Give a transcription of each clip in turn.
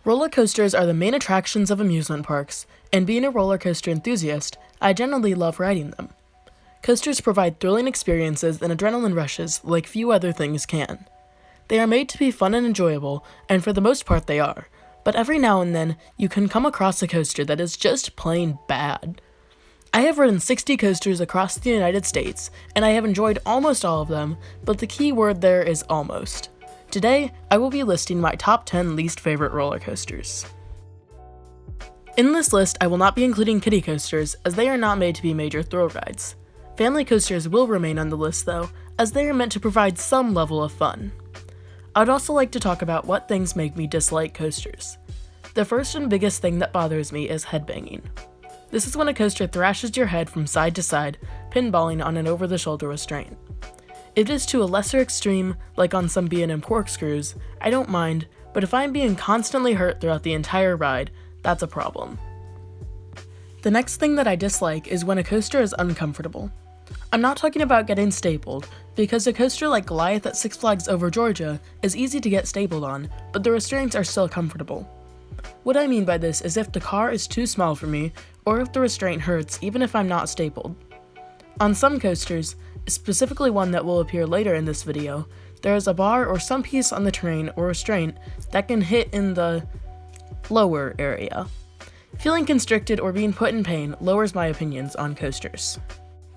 Roller coasters are the main attractions of amusement parks, and being a roller coaster enthusiast, I generally love riding them. Coasters provide thrilling experiences and adrenaline rushes like few other things can. They are made to be fun and enjoyable, and for the most part they are, but every now and then you can come across a coaster that is just plain bad. I have ridden 60 coasters across the United States, and I have enjoyed almost all of them, but the key word there is almost. Today, I will be listing my top 10 least favorite roller coasters. In this list, I will not be including kiddie coasters, as they are not made to be major thrill rides. Family coasters will remain on the list though, as they are meant to provide some level of fun. I'd also like to talk about what things make me dislike coasters. The first and biggest thing that bothers me is headbanging. This is when a coaster thrashes your head from side to side, pinballing on an over-the-shoulder restraint. If it is to a lesser extreme, like on some B&M corkscrews, I don't mind, but if I'm being constantly hurt throughout the entire ride, that's a problem. The next thing that I dislike is when a coaster is uncomfortable. I'm not talking about getting stapled, because a coaster like Goliath at Six Flags Over Georgia is easy to get stapled on, but the restraints are still comfortable. What I mean by this is if the car is too small for me, or if the restraint hurts even if I'm not stapled. On some coasters, specifically one that will appear later in this video, there is a bar or some piece on the train or restraint that can hit in the lower area. Feeling constricted or being put in pain lowers my opinions on coasters.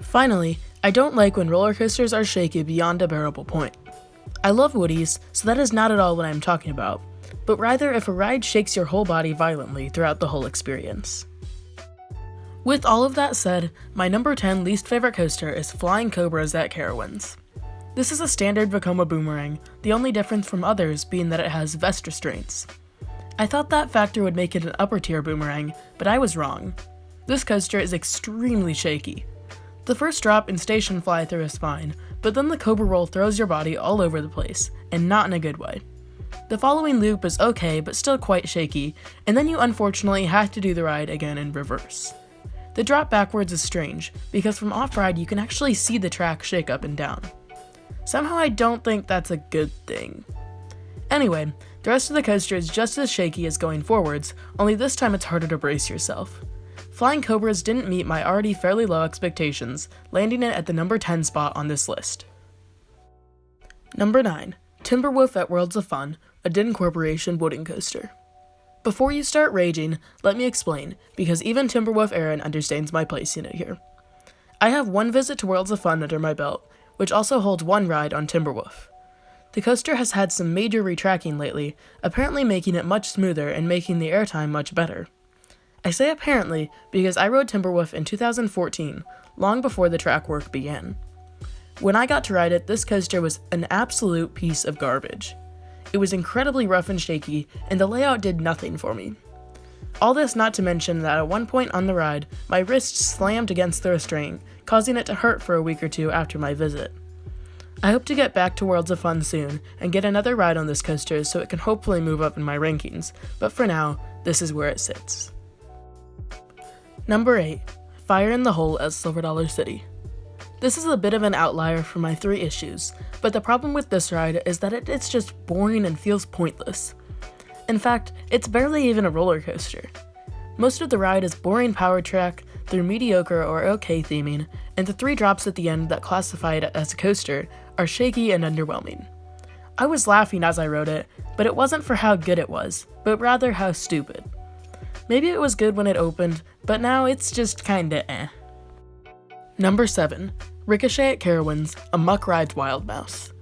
Finally, I don't like when roller coasters are shaky beyond a bearable point. I love Woodies, so that is not at all what I'm talking about, but rather if a ride shakes your whole body violently throughout the whole experience. With all of that said, my number 10 least favorite coaster is Flying COBRAS at Carowinds. This is a standard Vekoma boomerang, the only difference from others being that it has vest restraints. I thought that factor would make it an upper tier boomerang, but I was wrong. This coaster is extremely shaky. The first drop and station fly through is fine, but then the Cobra roll throws your body all over the place, and not in a good way. The following loop is okay, but still quite shaky, and then you unfortunately have to do the ride again in reverse. The drop backwards is strange, because from off-ride you can actually see the track shake up and down. Somehow I don't think that's a good thing. Anyway, the rest of the coaster is just as shaky as going forwards, only this time it's harder to brace yourself. Flying COBRAS didn't meet my already fairly low expectations, landing it at the number 10 spot on this list. Number 9. Timberwolf at Worlds of Fun, a Din Corporation wooden coaster. Before you start raging, let me explain, because even Timberwolf Aaron understands my placing it here. I have one visit to Worlds of Fun under my belt, which also holds one ride on Timberwolf. The coaster has had some major retracking lately, apparently making it much smoother and making the airtime much better. I say apparently because I rode Timberwolf in 2014, long before the track work began. When I got to ride it, this coaster was an absolute piece of garbage. It was incredibly rough and shaky, and the layout did nothing for me. All this not to mention that at one point on the ride, my wrist slammed against the restraint, causing it to hurt for a week or two after my visit. I hope to get back to Worlds of Fun soon, and get another ride on this coaster so it can hopefully move up in my rankings, but for now, this is where it sits. Number 8. Fire in the Hole at Silver Dollar City. This is a bit of an outlier for my 3 issues, but the problem with this ride is that it's just boring and feels pointless. In fact, it's barely even a roller coaster. Most of the ride is boring power track through mediocre or okay theming, and the 3 drops at the end that classify it as a coaster are shaky and underwhelming. I was laughing as I rode it, but it wasn't for how good it was, but rather how stupid. Maybe it was good when it opened, but now it's just kinda eh. Number 7. Ricochet at Carowinds, a Muck Rides Wild Mouse.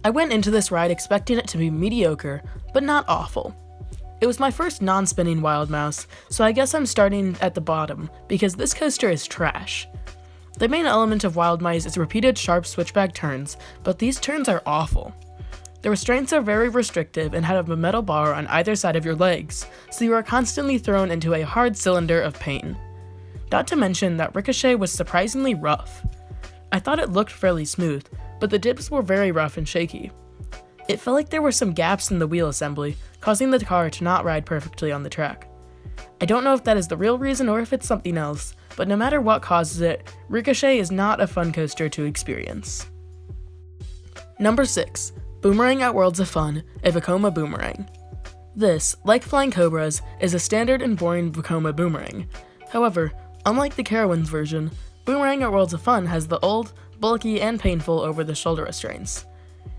I went into this ride expecting it to be mediocre, but not awful. It was my first non-spinning Wild Mouse, so I guess I'm starting at the bottom, because this coaster is trash. The main element of Wild Mice is repeated sharp switchback turns, but these turns are awful. The restraints are very restrictive and have a metal bar on either side of your legs, so you are constantly thrown into a hard cylinder of pain. Not to mention that Ricochet was surprisingly rough. I thought it looked fairly smooth, but the dips were very rough and shaky. It felt like there were some gaps in the wheel assembly, causing the car to not ride perfectly on the track. I don't know if that is the real reason or if it's something else, but no matter what causes it, Ricochet is not a fun coaster to experience. Number 6. Boomerang at Worlds of Fun, a Vekoma boomerang. This, like flying COBRAS, is a standard and boring Vekoma boomerang. However, unlike the Carowinds version, Boomerang at Worlds of Fun has the old, bulky, and painful over-the-shoulder restraints.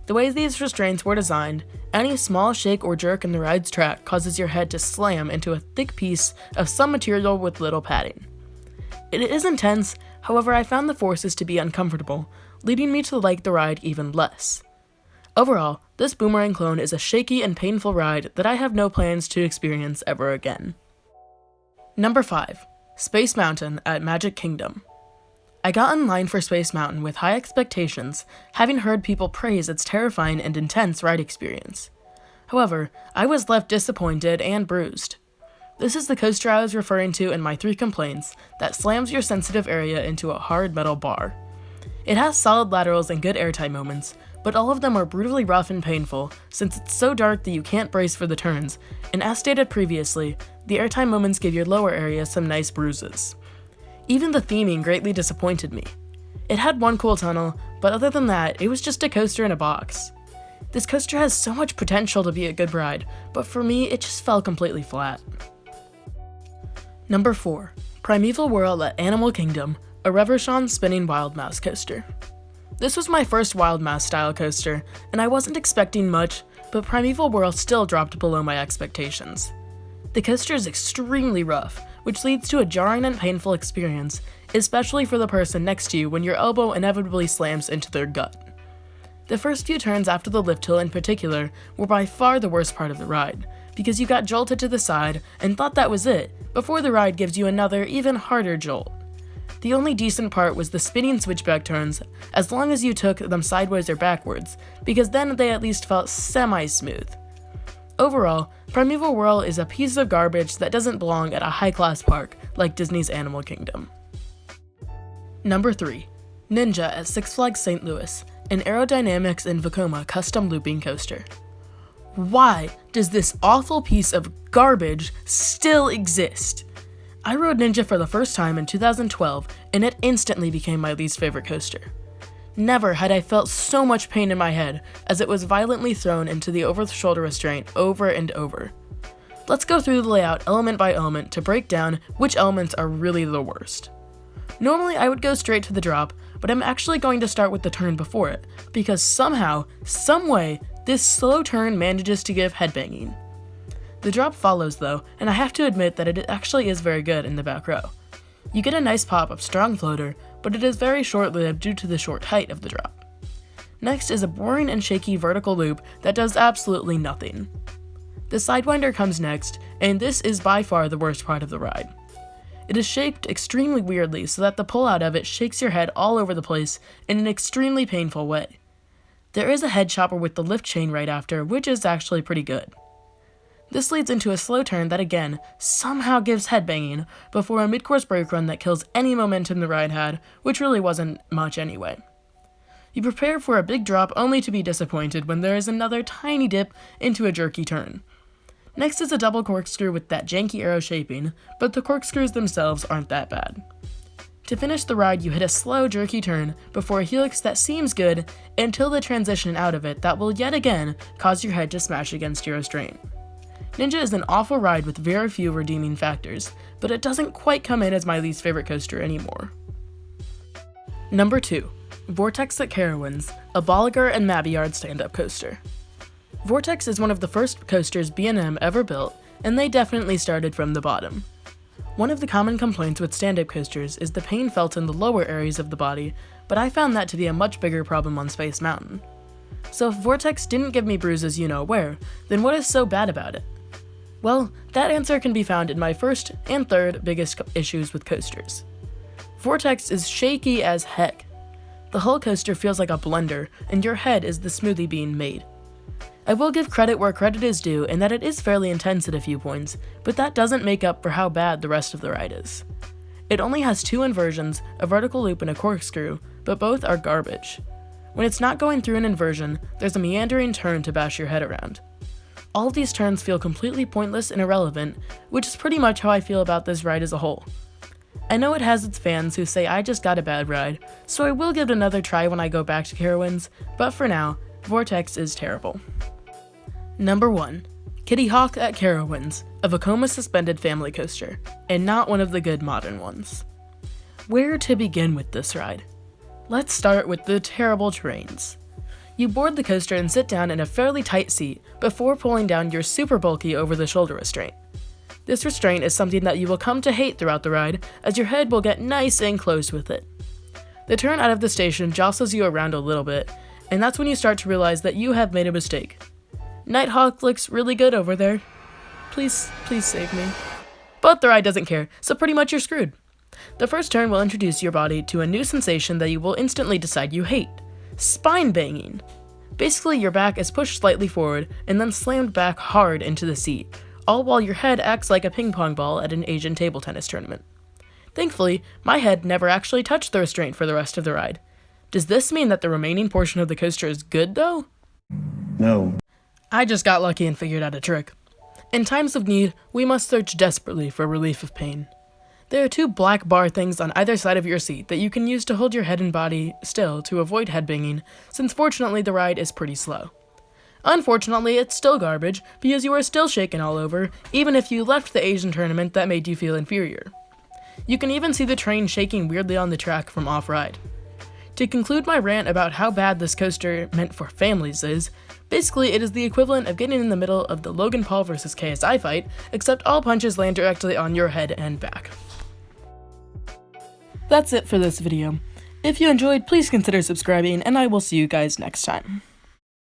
The way these restraints were designed, any small shake or jerk in the ride's track causes your head to slam into a thick piece of some material with little padding. It is intense, however I found the forces to be uncomfortable, leading me to like the ride even less. Overall, this Boomerang clone is a shaky and painful ride that I have no plans to experience ever again. Number 5. Space Mountain at Magic Kingdom. I got in line for Space Mountain with high expectations, having heard people praise its terrifying and intense ride experience. However, I was left disappointed and bruised. This is the coaster I was referring to in my 3 complaints that slams your sensitive area into a hard metal bar. It has solid laterals and good airtime moments, but all of them are brutally rough and painful since it's so dark that you can't brace for the turns, and as stated previously, the airtime moments give your lower area some nice bruises. Even the theming greatly disappointed me. It had one cool tunnel, but other than that, it was just a coaster in a box. This coaster has so much potential to be a good ride, but for me, it just fell completely flat. Number 4. Primeval Whirl at Animal Kingdom, a Reverchon spinning Wild Mouse coaster. This was my first Wild Mouse style coaster, and I wasn't expecting much, but Primeval Whirl still dropped below my expectations. The coaster is extremely rough, which leads to a jarring and painful experience, especially for the person next to you when your elbow inevitably slams into their gut. The first few turns after the lift hill in particular were by far the worst part of the ride, because you got jolted to the side and thought that was it, before the ride gives you another, even harder jolt. The only decent part was the spinning switchback turns, as long as you took them sideways or backwards, because then they at least felt semi-smooth. Overall, Primeval Whirl is a piece of garbage that doesn't belong at a high-class park like Disney's Animal Kingdom. Number 3. Ninja at Six Flags St. Louis, an Aerodynamics and Vekoma custom looping coaster. Why does this awful piece of garbage still exist? I rode Ninja for the first time in 2012, and it instantly became my least favorite coaster. Never had I felt so much pain in my head as it was violently thrown into the over-the-shoulder restraint over and over. Let's go through the layout element by element to break down which elements are really the worst. Normally I would go straight to the drop, but I'm actually going to start with the turn before it, because somehow, someway, this slow turn manages to give headbanging. The drop follows though, and I have to admit that it actually is very good in the back row. You get a nice pop of strong floater, but it is very short-lived due to the short height of the drop. Next is a boring and shaky vertical loop that does absolutely nothing. The Sidewinder comes next, and this is by far the worst part of the ride. It is shaped extremely weirdly so that the pull-out of it shakes your head all over the place in an extremely painful way. There is a head chopper with the lift chain right after, which is actually pretty good. This leads into a slow turn that again somehow gives headbanging before a mid-course brake run that kills any momentum the ride had, which really wasn't much anyway. You prepare for a big drop only to be disappointed when there is another tiny dip into a jerky turn. Next is a double corkscrew with that janky arrow shaping, but the corkscrews themselves aren't that bad. To finish the ride, you hit a slow jerky turn before a helix that seems good until the transition out of it that will yet again cause your head to smash against your restraint. Ninja is an awful ride with very few redeeming factors, but it doesn't quite come in as my least favorite coaster anymore. Number 2. VORTEX at Carowinds, a Bolliger and Mabillard stand-up coaster. VORTEX is one of the first coasters B&M ever built, and they definitely started from the bottom. One of the common complaints with stand-up coasters is the pain felt in the lower areas of the body, but I found that to be a much bigger problem on Space Mountain. So if VORTEX didn't give me bruises you know where, then what is so bad about it? Well, that answer can be found in my first and third biggest issues with coasters. VORTEX is shaky as heck. The whole coaster feels like a blender, and your head is the smoothie being made. I will give credit where credit is due in that it is fairly intense at a few points, but that doesn't make up for how bad the rest of the ride is. It only has 2 inversions, a vertical loop and a corkscrew, but both are garbage. When it's not going through an inversion, there's a meandering turn to bash your head around. All of these turns feel completely pointless and irrelevant, which is pretty much how I feel about this ride as a whole. I know it has its fans who say I just got a bad ride, so I will give it another try when I go back to Carowinds, but for now, VORTEX is terrible. Number 1. Kitty Hawk at Carowinds, a Vekoma suspended family coaster, and not one of the good modern ones. Where to begin with this ride? Let's start with the terrible terrains. You board the coaster and sit down in a fairly tight seat before pulling down your super bulky over-the-shoulder restraint. This restraint is something that you will come to hate throughout the ride, as your head will get nice and close with it. The turn out of the station jostles you around a little bit, and that's when you start to realize that you have made a mistake. Nighthawk looks really good over there. Please save me. But the ride doesn't care, so pretty much you're screwed. The first turn will introduce your body to a new sensation that you will instantly decide you hate: spine banging. Basically, your back is pushed slightly forward and then slammed back hard into the seat, all while your head acts like a ping pong ball at an Asian table tennis tournament. Thankfully, my head never actually touched the restraint for the rest of the ride. Does this mean that the remaining portion of the coaster is good, though? No. I just got lucky and figured out a trick. In times of need, we must search desperately for relief of pain. There are 2 black bar things on either side of your seat that you can use to hold your head and body still to avoid headbanging, since fortunately the ride is pretty slow. Unfortunately, it's still garbage, because you are still shaken all over, even if you left the Asian tournament that made you feel inferior. You can even see the train shaking weirdly on the track from off-ride. To conclude my rant about how bad this coaster meant for families is, basically it is the equivalent of getting in the middle of the Logan Paul vs. KSI fight, except all punches land directly on your head and back. That's it for this video. If you enjoyed, please consider subscribing, and I will see you guys next time.